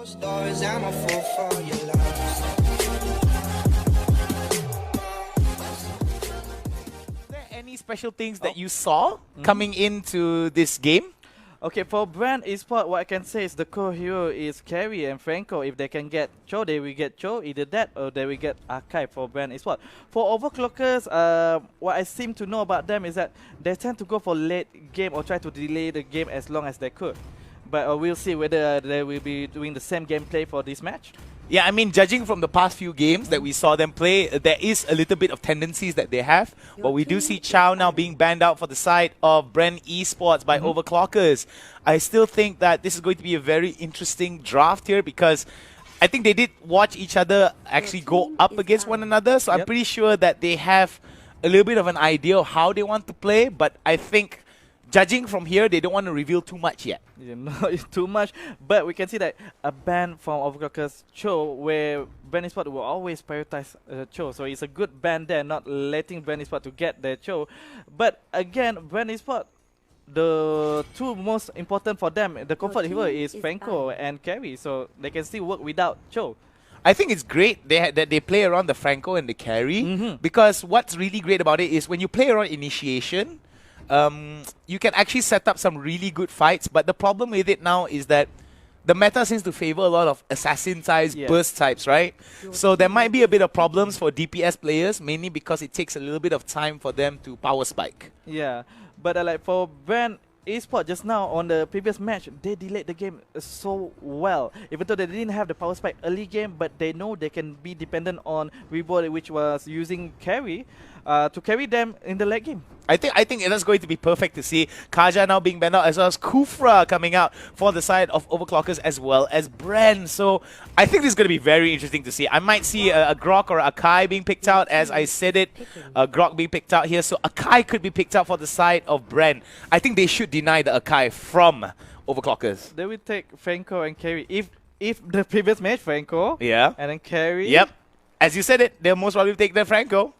there any special things that you saw coming into this game? Okay, for Bren Esports, what I can say is the core hero is Carry and Franco. If they can get Cho, they will get Cho. Either that or they will get Archive for Bren Esports. For Overclockers, what I seem to know about them is that they tend to go for late game or try to delay the game as long as they could. But we'll see whether they will be doing the same gameplay for this match. Yeah, I mean, judging from the past few games that we saw them play, there is a little bit of tendencies that they have. But we do see Chow now being banned out for the side of Bren Esports by Overclockers. I still think that this is going to be a very interesting draft here because I think they did watch each other actually go up against one another. So I'm pretty sure that they have a little bit of an idea of how they want to play. But I think judging from here, they don't want to reveal too much yet. Not too much, but we can see that a ban from Overclockers Cho, where Bren Esports will always prioritize Cho. So it's a good ban there, not letting Bren Esports to get their Cho. But again, Bren Esports, the two most important for them, the comfort hero is Franco and Carry. So they can still work without Cho. I think it's great that they play around the Franco and the Carry because what's really great about it is when you play around initiation, you can actually set up some really good fights, but the problem with it now is that the meta seems to favor a lot of assassin types, burst types, right? So there might be a bit of problems for DPS players, mainly because it takes a little bit of time for them to power spike. Yeah, but like for Bren Esports just now on the previous match, they delayed the game so well. Even though they didn't have the power spike early game, but they know they can be dependent on Reboot, which was using Carry to carry them in the late game. I think that's going to be perfect to see. Kaja now being banned out, as well as Kufra coming out for the side of Overclockers, as well as Bren. So I think this is going to be very interesting to see. I might see a Grok or a Akai being picked out, as I said it. Grok being picked out here, so Akai could be picked out for the side of Bren. I think they should deny the Akai from Overclockers. They will take Franco and Carry. If the previous match, Franco, and then Carry. Yep. As you said it, they'll most probably take the Franco.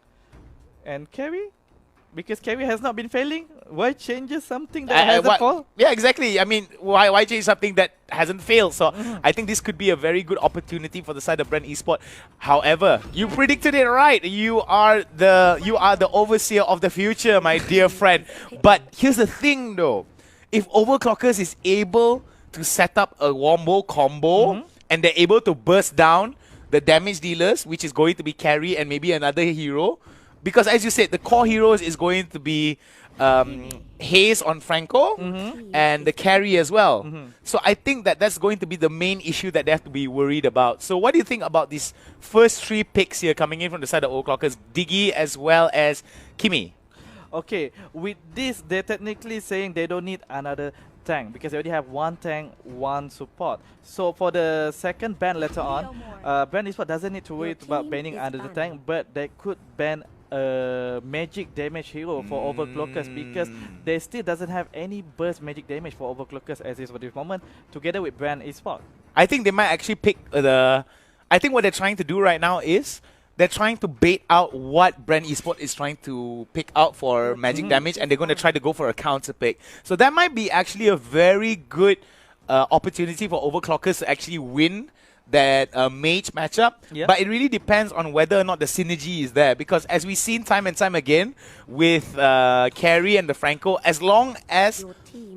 And Carry? Because Carry has not been failing. Why changes something that hasn't failed? Yeah, exactly. I mean, why change something that hasn't failed? So I think this could be a very good opportunity for the side of Bren Esports. However, you predicted it right. You are the overseer of the future, my dear friend. But here's the thing, though. If Overclockers is able to set up a wombo combo and they're able to burst down the damage dealers, which is going to be Carry and maybe another hero. Because as you said, the core heroes is going to be Haze on Franco and the Carry as well. So I think that that's going to be the main issue that they have to be worried about. So what do you think about these first three picks here coming in from the side of Overclockers? Diggy as well as Kimi. Okay, with this, they're technically saying they don't need another tank because they already have one tank, one support. So for the second ban later on, Bren Esports doesn't need to worry about banning another tank, but they could ban magic damage hero for Overclockers because they still doesn't have any burst magic damage for Overclockers as is for this moment, together with Bren Esports. I think they might actually pick the... I think what they're trying to do right now is they're trying to bait out what Bren Esports is trying to pick out for magic damage, and they're going to try to go for a counter pick. So that might be actually a very good opportunity for Overclockers to actually win that mage matchup, but it really depends on whether or not the synergy is there, because as we've seen time and time again with Carry and the Franco, as long as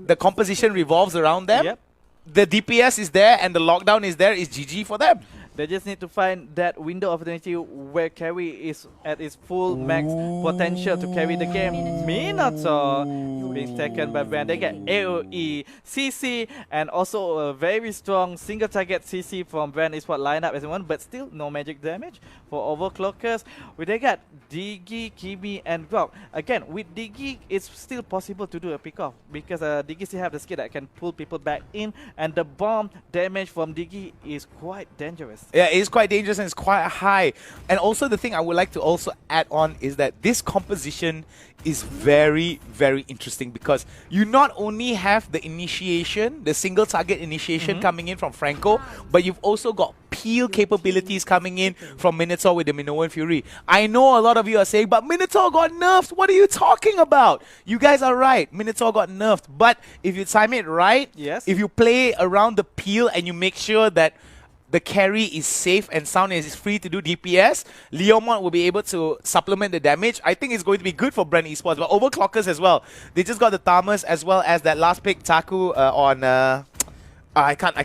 the composition revolves around them, the DPS is there and the lockdown is there, is GG for them. They just need to find that window of opportunity where Carry is at its full max potential to carry the game. Minotaur being taken by Bren. They get AoE, CC, and also a very strong single target CC from Bren Esports lineup as one, but still no magic damage for Overclockers. They got Diggy, Kimi, and Grok. Again, with Diggy, it's still possible to do a pick-off because Diggy still have the skill that can pull people back in, and the bomb damage from Diggy is quite dangerous. Yeah, it is quite dangerous and it's quite high. And also the thing I would like to also add on is that this composition is very, very interesting because you not only have the initiation, the single target initiation coming in from Franco, but you've also got peel capabilities coming in from Minotaur with the Minoan Fury. I know a lot of you are saying, but Minotaur got nerfed. What are you talking about? You guys are right. Minotaur got nerfed. But if you time it right, if you play around the peel and you make sure that the carry is safe and sound and is free to do DPS. Leomont will be able to supplement the damage. I think it's going to be good for Bren Esports, but Overclockers as well. They just got the Thamas as well as that last pick Taku on. I can't.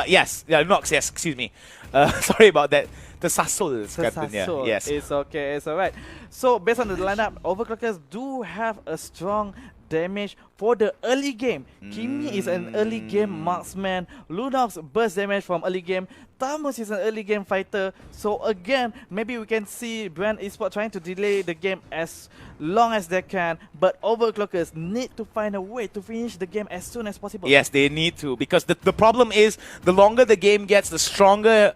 Yes, yeah, Nox. Yes, excuse me. Sorry about that. The Sasol, Captain. Yeah. Yes. It's okay. It's alright. So based on the lineup, Overclockers do have a strong damage for the early game. Kimi is an early game marksman. Lunox burst damage from early game. Thamus is an early game fighter. So again, maybe we can see Bren Esports trying to delay the game as long as they can. But Overclockers need to find a way to finish the game as soon as possible. Yes, they need to, because the problem is the longer the game gets, the stronger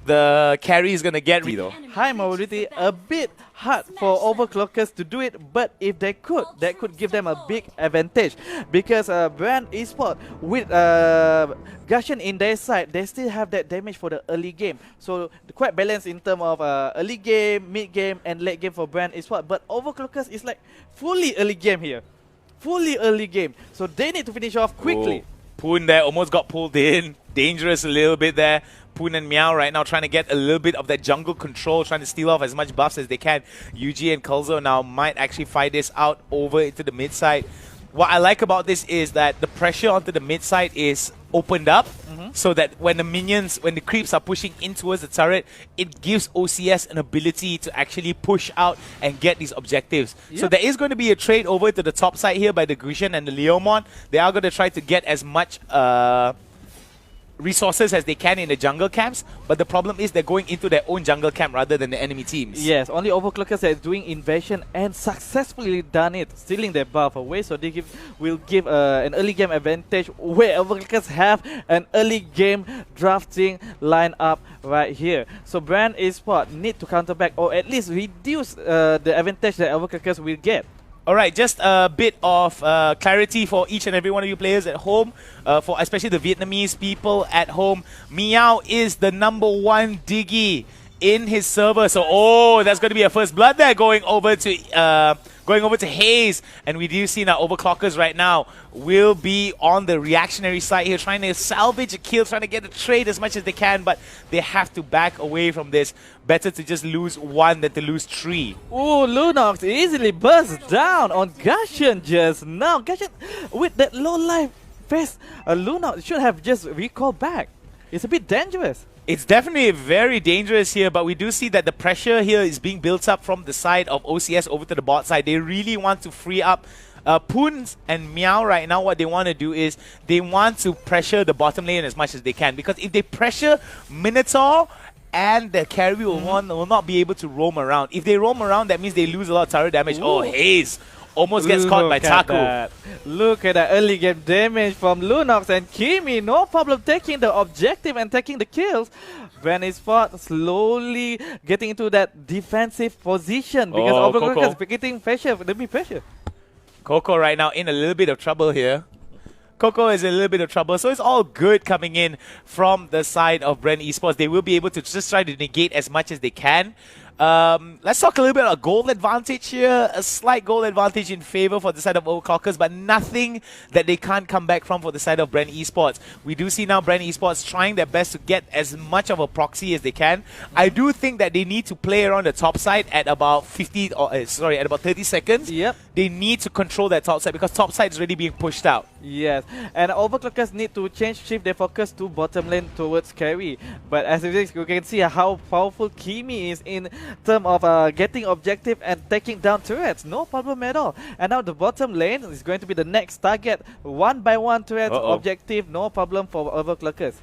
the carry is going to get. High mobility, a bit hard for Overclockers to do it, but if they could, that could give them a big advantage, because Bren Esports with Gusion in their side, they still have that damage for the early game, so quite balanced in terms of early game, mid game and late game for Bren Esports. But Overclockers is like fully early game here, fully early game, so they need to finish off quickly. Poon there almost got pulled in, dangerous a little bit there. Poon and Meow right now trying to get a little bit of that jungle control, trying to steal off as much buffs as they can. Yuji and Kulzo now might actually fight this out over into the mid side. What I like about this is that the pressure onto the mid side is opened up, so that when the minions, when the creeps are pushing in towards the turret, it gives OCS an ability to actually push out and get these objectives. So there is going to be a trade over to the top side here by the Gusion and the Leomon. They are going to try to get as much resources as they can in the jungle camps, but the problem is they're going into their own jungle camp rather than the enemy teams. Yes, only Overclockers are doing invasion and successfully done it, stealing their buff away, so they will give an early game advantage where Overclockers have an early game drafting lineup right here. So Bren Esports need to counter back, or at least reduce the advantage that Overclockers will get. Alright, just a bit of clarity for each and every one of you players at home, for especially the Vietnamese people at home. Meow is the #1 Diggy in his server, so that's going to be a first blood there going over to Hayes, and we do see now Overclockers right now will be on the reactionary side here, trying to salvage a kill, trying to get a trade as much as they can, but they have to back away from this. Better to just lose 1 than to lose 3. Oh, Lunox easily bursts down on Gusion just now. Gusion with that low life vest, Lunox should have just recalled back. It's a bit dangerous. It's definitely very dangerous here, but we do see that the pressure here is being built up from the side of OCS over to the bot side. They really want to free up Poons and Meow right now. What they want to do is they want to pressure the bottom lane as much as they can, because if they pressure Minotaur and the carry will not be able to roam around. If they roam around, that means they lose a lot of turret damage. Ooh. Oh, Hayes almost gets caught by Taku. Look at that early game damage from Lunox and Kimi. No problem taking the objective and taking the kills. Bren Esports slowly getting into that defensive position, because Overclockers is getting pressure. Let me pressure. Coco right now in a little bit of trouble here. Coco is in a little bit of trouble, so it's all good coming in from the side of Bren Esports. They will be able to just try to negate as much as they can. Let's talk a little bit about goal advantage here. A slight goal advantage in favor for the side of Overclockers, but nothing that they can't come back from for the side of Bren Esports. We do see now Bren Esports trying their best to get as much of a proxy as they can. I do think that they need to play around the top side at about 30 seconds. Yep. They need to control that top side, because top side is already being pushed out. Yes, and Overclockers need to shift their focus to bottom lane towards carry. But as you can see how powerful Kimi is in terms of getting objective and taking down turrets. No problem at all. And now the bottom lane is going to be the next target. 1-by-1 turrets objective, no problem for Overclockers.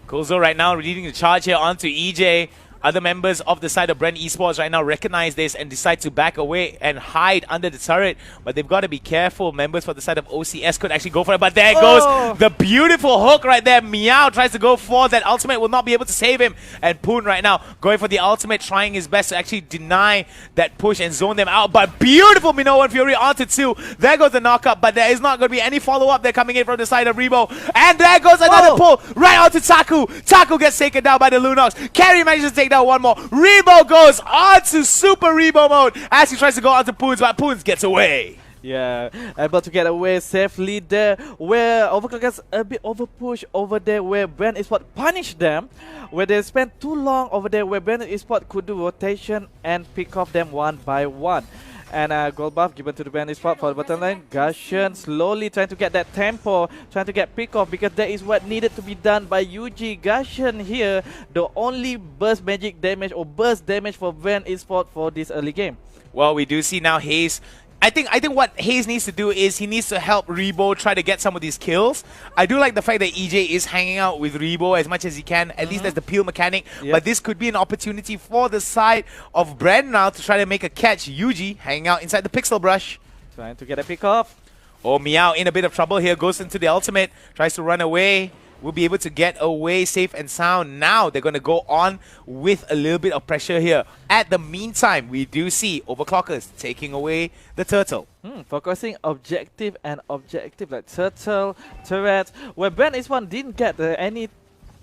Kulzo right now leading the charge here onto EJ. Other members of the side of Bren Esports right now recognize this and decide to back away and hide under the turret. But they've got to be careful. Members for the side of OCS could actually go for it. But there goes the beautiful hook right there. Meow tries to go for that. Ultimate will not be able to save him. And Poon right now going for the ultimate, trying his best to actually deny that push and zone them out. But beautiful Minoan Fury onto 2. There goes the knockup. But there is not going to be any follow-up there coming in from the side of Rebo. And there goes another pull right onto Taku. Taku gets taken down by the Lunox. Carry manages to take down one more. Rebo goes on to Super Rebo mode as he tries to go onto Poons, but Poons gets away. Yeah, able to get away safely there, where Overclockers a bit overpush over there, where Bren Esports punished them, where they spent too long over there, where Bren Esports could do rotation and pick off them one by one. And gold buff given to the Bren Esports for the bottom lane. Gusion slowly trying to get that tempo, trying to get pick off, because that is what needed to be done by UG. Gusion here, the only burst magic damage or burst damage for Bren Esports for this early game. Well, we do see now Hayes. I think what Hayes needs to do is he needs to help Rebo try to get some of these kills. I do like the fact that EJ is hanging out with Rebo as much as he can. At least there's the peel mechanic. Yep. But this could be an opportunity for the side of Bren now to try to make a catch. Yuji hanging out inside the pixel brush. Trying to get a pick off. Oh, Meow in a bit of trouble here. Goes into the ultimate. Tries to run away. Will be able to get away safe and sound. Now they're going to go on with a little bit of pressure here. At the meantime, we do see Overclockers taking away the turtle. Focusing objective and objective, like turtle, turret, where Bren Esports didn't get any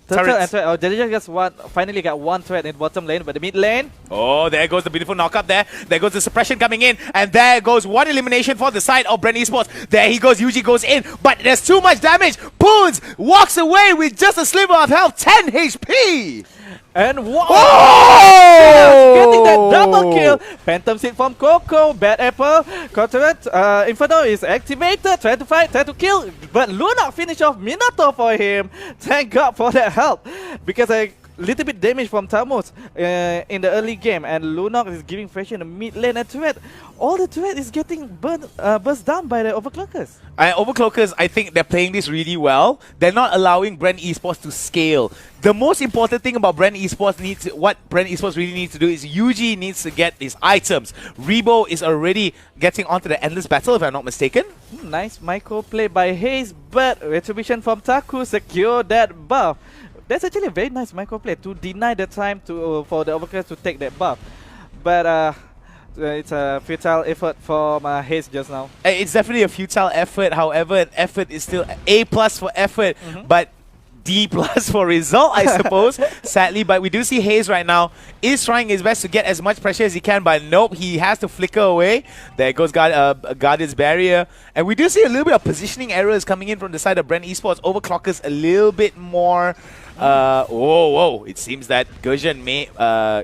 turtle and turret. Oh, they just finally got one turret in bottom lane, but the mid lane. Oh, there goes the beautiful knock-up there. There goes the suppression coming in. And there goes one elimination for the side of Bren Esports. There he goes. Yuji goes in. But there's too much damage. Poons walks away with just a sliver of health. 10 HP. And wow! Oh! Getting that double kill. Phantom Seed from Coco. Bad Apple. Turret. Inferno is activated. Trying to fight. Trying to kill. But Luna finish off Minato for him. Thank God for that help. Because I little bit damage from Tamos in the early game, and Lunok is giving pressure in the mid lane, and turret, all the turret is getting burst down by the Overclockers. Overclockers, I think they're playing this really well. They're not allowing Bren Esports to scale. The most important thing about Bren Esports what Bren Esports really needs to do is Yuji needs to get his items. Rebo is already getting onto the endless battle, if I'm not mistaken. Nice micro play by Hayes, but Retribution from Taku secure that buff. That's actually a very nice micro play to deny the time to for the Overclockers to take that buff. But it's a futile effort from Hayes just now. It's definitely a futile effort. However, an effort is still A+ for effort, but D+ for result, I suppose, sadly. But we do see Hayes right now is trying his best to get as much pressure as he can, but nope, he has to flicker away. There goes Guardian's Barrier. And we do see a little bit of positioning errors coming in from the side of Bren Esports. Overclockers a little bit more... whoa, it seems that Gurjan may,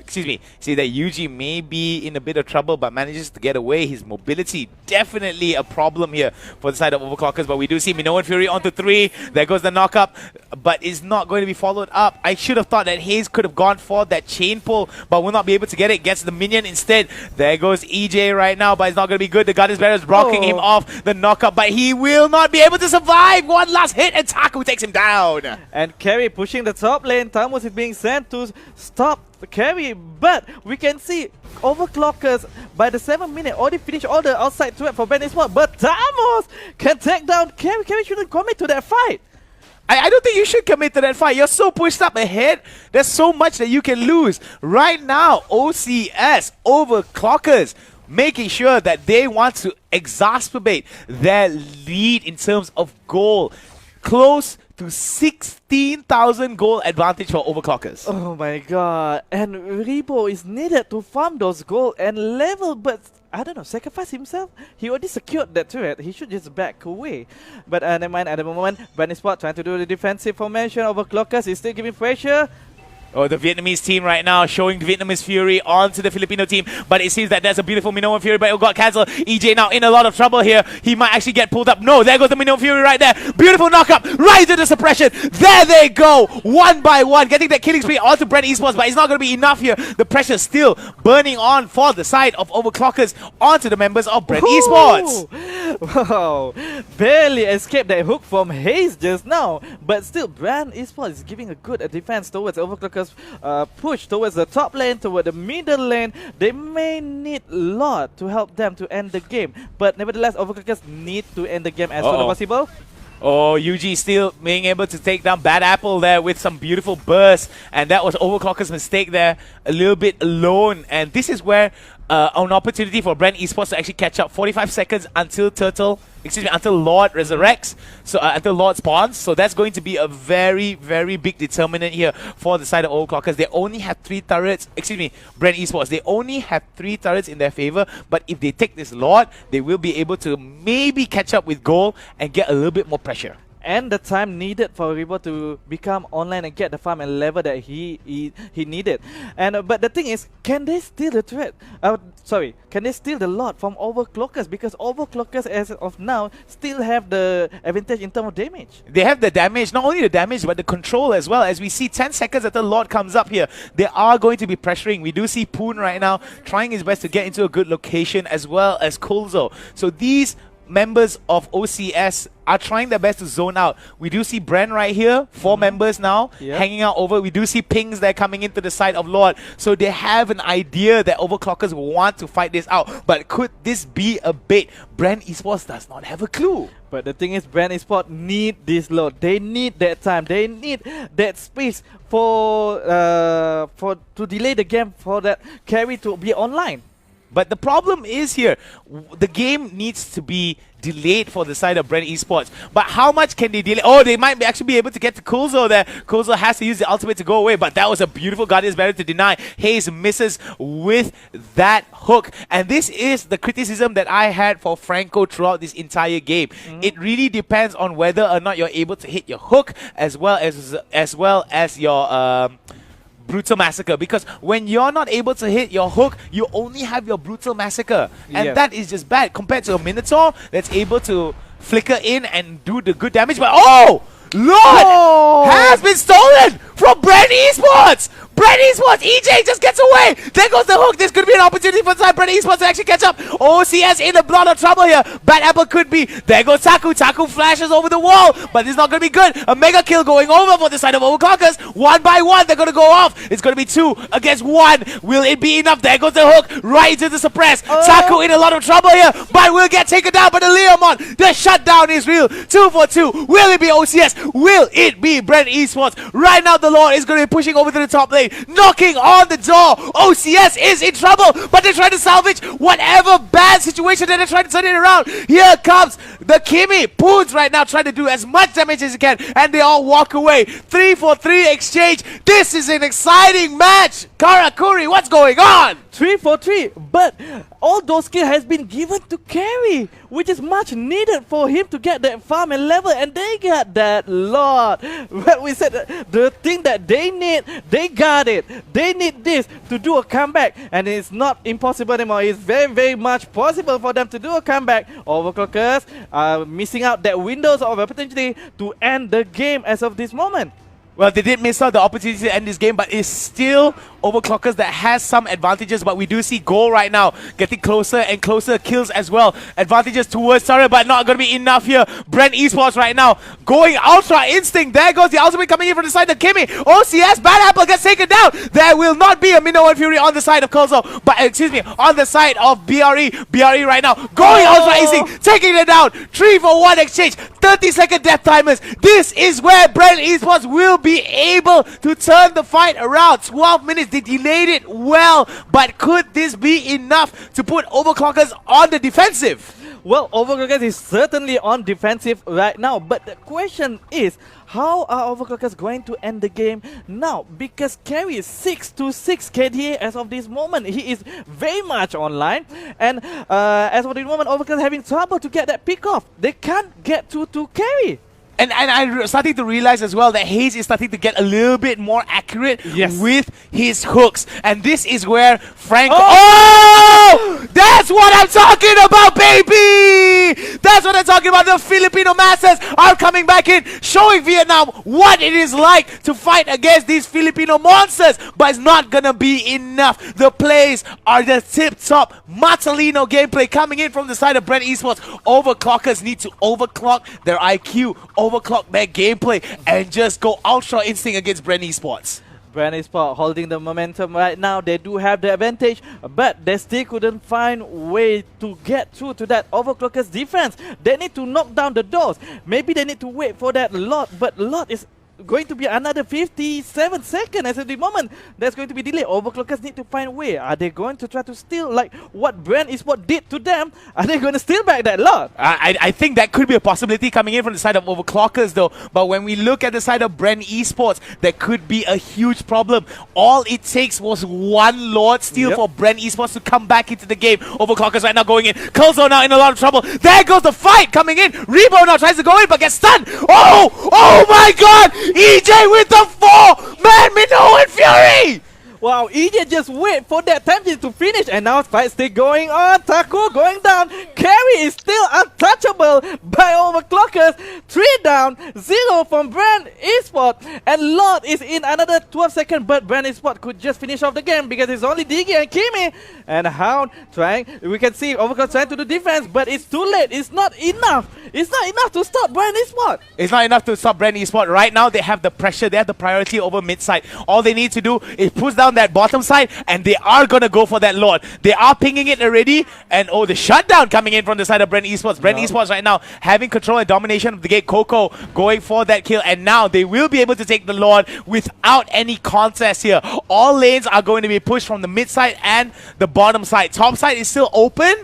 see that Yuji may be in a bit of trouble, but manages to get away. His mobility, definitely a problem here for the side of Overclockers, but we do see Minoan Fury onto 3. There goes the knock-up, but it's not going to be followed up. I should have thought that Hayes could have gone for that chain pull, but will not be able to get it. Gets the minion instead. There goes EJ right now, but it's not going to be good. The Guardian's Barrier is blocking him off the knock-up, but he will not be able to survive. One last hit, and Taku takes him down. And Carry pushing the top lane. Tamos is being sent to stop the carry, but we can see Overclockers by the 7th minute already finished all the outside threat for Bren Esports, but Tamos can take down Carry. Carry shouldn't commit to that fight. I don't think you should commit to that fight. You're so pushed up ahead. There's so much that you can lose. Right now, OCS, Overclockers, making sure that they want to exacerbate their lead in terms of goal. Close to 16,000 goal advantage for Overclockers. Oh my god. And Rebo is needed to farm those gold and level, but I don't know, sacrifice himself? He already secured that turret. He should just back away. But never mind, at the moment, Bren Esports trying to do the defensive formation. Overclockers is still giving pressure. Oh, the Vietnamese team right now showing Vietnamese Fury onto the Filipino team. But it seems that there's a beautiful Minoan Fury, but it got cancelled. EJ now in a lot of trouble here. He might actually get pulled up. No, there goes the Minoan Fury right there. Beautiful knockup right into the suppression. There they go. One by one. Getting that killing spree onto Bren Esports, but it's not going to be enough here. The pressure still burning on for the side of Overclockers onto the members of Bren Esports. Wow. Barely escaped that hook from Hayes just now. But still, Bren Esports is giving a good defense towards Overclockers. Push towards the top lane, toward the middle lane. They may need a lot to help them to end the game, but nevertheless, Overclockers need to end the game as soon as possible. Oh, Yuji still being able to take down Bad Apple there with some beautiful bursts, and that was Overclockers' mistake there, a little bit alone. And this is where an opportunity for Bren Esports to actually catch up. 45 seconds until until Lord resurrects, so until Lord spawns. So that's going to be a very, very big determinant here for the side of Overclockers. They only have 3 turrets, Bren Esports, they only have 3 turrets in their favor, but if they take this Lord, they will be able to maybe catch up with goal and get a little bit more pressure. And the time needed for Rebo to become online and get the farm and level that he needed. And but the thing is, can they steal the threat? Can they steal the lot from Overclockers? Because Overclockers, as of now, still have the advantage in terms of damage. They have the damage, not only the damage, but the control as well. As we see 10 seconds after Lord comes up here, they are going to be pressuring. We do see Poon right now trying his best to get into a good location, as well as Kulzo. So these members of OCS are trying their best to zone out. We do see Bren right here, 4 members now, hanging out over. We do see pings there coming into the side of Lord. So they have an idea that Overclockers want to fight this out. But could this be a bait? Bren Esports does not have a clue. But the thing is, Bren Esports need this load. They need that time. They need that space for to delay the game for that carry to be online. But the problem is here, the game needs to be delayed for the side of Bren Esports. But how much can they delay? Oh, they might actually be able to get to Kulzo there. Kulzo has to use the ultimate to go away, but that was a beautiful Guardian's Barrier to deny. Hayes misses with that hook. And this is the criticism that I had for Franco throughout this entire game. It really depends on whether or not you're able to hit your hook as well as your Brutal Massacre, because when you're not able to hit your hook, you only have your Brutal Massacre, and that is just bad compared to a Minotaur that's able to flicker in and do the good damage. But oh, Lord has been stolen from Bren Esports. Bren Esports, EJ just gets away. There goes the hook. This could be an opportunity for Bren Esports to actually catch up. OCS in a lot of trouble here. Bad Apple could be. There goes Taku. Taku flashes over the wall, but it's not going to be good. A mega kill going over for the side of Overclockers. 1 by 1, they're going to go off. It's going to be 2 against 1. Will it be enough? There goes the hook right into the suppress. Taku in a lot of trouble here, but will get taken down by the Leomon. The shutdown is real. 2 for 2. Will it be OCS? Will it be Bren Esports? Right now, the Lord is going to be pushing over to the top lane, knocking on the door. OCS is in trouble, but they're trying to salvage whatever bad situation that they're trying to turn it around. Here comes the Kimi. Poons right now trying to do as much damage as he can, and they all walk away. 3 for 3 exchange. This is an exciting match. Karakuri, what's going on? 3 for 3, but all those skills has been given to carry, which is much needed for him to get that farm and level, and they got that lot. Well, we said the thing that they need, they got it. They need this to do a comeback, and it's not impossible anymore. It's very, very much possible for them to do a comeback. Overclockers are missing out that windows of opportunity to end the game as of this moment. Well, they did miss out the opportunity to end this game, but it's still Overclockers that has some advantages. But we do see goal right now getting closer and closer, kills as well. Advantages towards Surrey, but not going to be enough here. Bren Esports right now going Ultra Instinct. There goes the ultimate coming in from the side of Kimi. OCS, Bad Apple gets taken down. There will not be a Minnow and Fury on the side of Kulzo, but on the side of BRE. BRE right now going Ultra Instinct, taking it down. 3 for 1 exchange. 30-second death timers. This is where Bren Esports will be able to turn the fight around. 12 minutes, they delayed it well, but could this be enough to put Overclockers on the defensive? Well, Overclockers is certainly on defensive right now, but the question is, how are Overclockers going to end the game now? Because carry is 6-6 KDA as of this moment. He is very much online, and as of this moment, Overclockers having trouble to get that pick off. They can't get to carry. And I'm starting to realize as well that Hayes is starting to get a little bit more accurate with his hooks. And this is where Frank... Oh! That's what I'm talking about, baby! That's what I'm talking about. The Filipino Masters are coming back in, showing Vietnam what it is like to fight against these Filipino monsters. But it's not going to be enough. The plays are the tip-top Matalino gameplay coming in from the side of Bren Esports. Overclockers need to overclock their IQ, overclock their gameplay, and just go Ultra Instinct against Bren Esports. Bren Esports holding the momentum right now. They do have the advantage, but they still couldn't find way to get through to that Overclockers defense. They need to knock down the doors. Maybe they need to wait for that Lot, but Lot is going to be another 57 seconds as at the moment. That's going to be delayed. Overclockers need to find a way. Are they going to try to steal like what Bren Esports did to them? Are they going to steal back that lot? I think that could be a possibility coming in from the side of Overclockers though. But when we look at the side of Bren Esports, there could be a huge problem. All it takes was one Lord steal for Bren Esports to come back into the game. Overclockers right now going in. Curlzo now in a lot of trouble. There goes the fight coming in. Rebo now tries to go in but gets stunned. Oh my god! EJ with the 4-man Minoan Fury! Wow, EJ just wait for that time to finish and now fight still going on. Taku going down. Carry is still untouchable by Overclockers. 3 down, 0 from Bren Esports. And Lord is in another 12 seconds, but Bren Esports could just finish off the game because it's only Diggy and Kimi. And Hound trying, we can see Overclockers trying to do defense, but it's too late. It's not enough. It's not enough to stop Bren Esports. It's not enough to stop Bren Esports. Right now, they have the pressure, they have the priority over mid side. All they need to do is push down that bottom side, and they are going to go for that Lord. They are pinging it already, and the shutdown coming in from the side of Bren Esports. Bren Esports right now having control and domination of the gate. Coco going for that kill, and now they will be able to take the Lord without any contest here. All lanes are going to be pushed from the mid side and the bottom side. Top side is still open,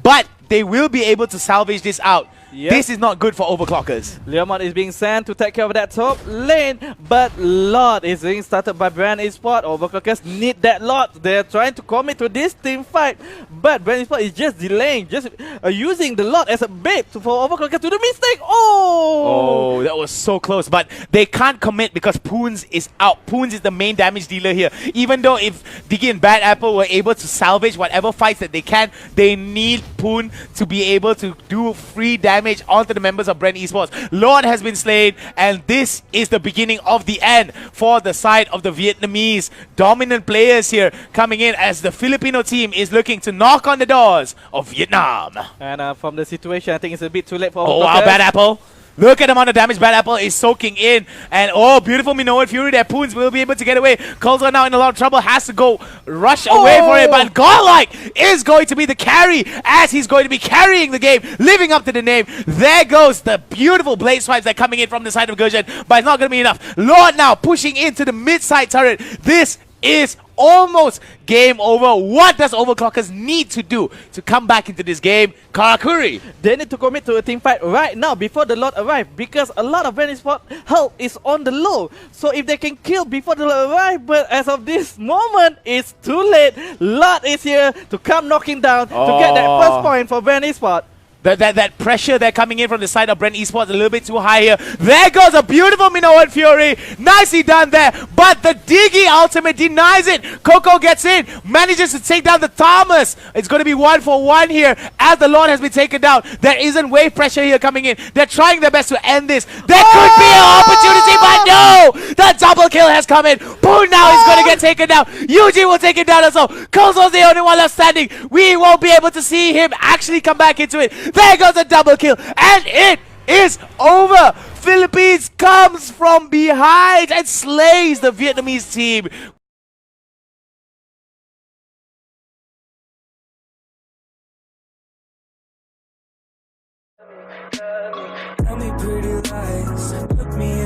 but they will be able to salvage this out. Yep. This is not good for Overclockers. Leomon is being sent to take care of that top lane, but Lord is being started by Bren Esports. Overclockers need that Lord. They're trying to commit to this team fight, but Bren Esports is just delaying, just using the Lord as a bait for Overclockers to the mistake. Oh, that was so close, but they can't commit because Poons is out. Poons is the main damage dealer here. Even though if Diggy and Bad Apple were able to salvage whatever fights that they can, they need Poon to be able to do free damage onto the members of Bren Esports. Lord has been slain, and this is the beginning of the end for the side of the Vietnamese dominant players here coming in as the Filipino team is looking to knock on the doors of Vietnam. And from the situation, I think it's a bit too late for Oh wow, Bad Apple. Look at the amount of damage Bad Apple is soaking in. And beautiful Minoan Fury there. Poons will be able to get away. Curlzo now in a lot of trouble. Has to go rush away for it. But Godlike is going to be the carry as he's going to be carrying the game, living up to the name. There goes the beautiful blade swipes that are coming in from the side of Gurjan. But it's not going to be enough. Lord now pushing into the mid-side turret. This is almost game over. What does Overclockers need to do to come back into this game? Karakuri. They need to commit to a team fight right now before the Lord arrives, because a lot of Bren Esports health is on the low. So if they can kill before the Lord arrives, but as of this moment, it's too late. Lord is here to come knocking down to get that first point for Bren Esports. That pressure they're coming in from the side of Bren Esports a little bit too high here. There goes a beautiful Minoan Fury. Nicely done there. But the Diggy ultimate denies it. Coco gets in. Manages to take down the Thomas. It's going to be 1-for-1 here as the Lord has been taken down. There isn't wave pressure here coming in. They're trying their best to end this. There could be an opportunity, but no! The double kill has come in. Poon now is going to get taken down. Yuji will take it down as well. Curlzo's the only one left standing. We won't be able to see him actually come back into it. There goes a double kill, and it is over. Philippines comes from behind and slays the Vietnamese team. Tell me pretty lies, look me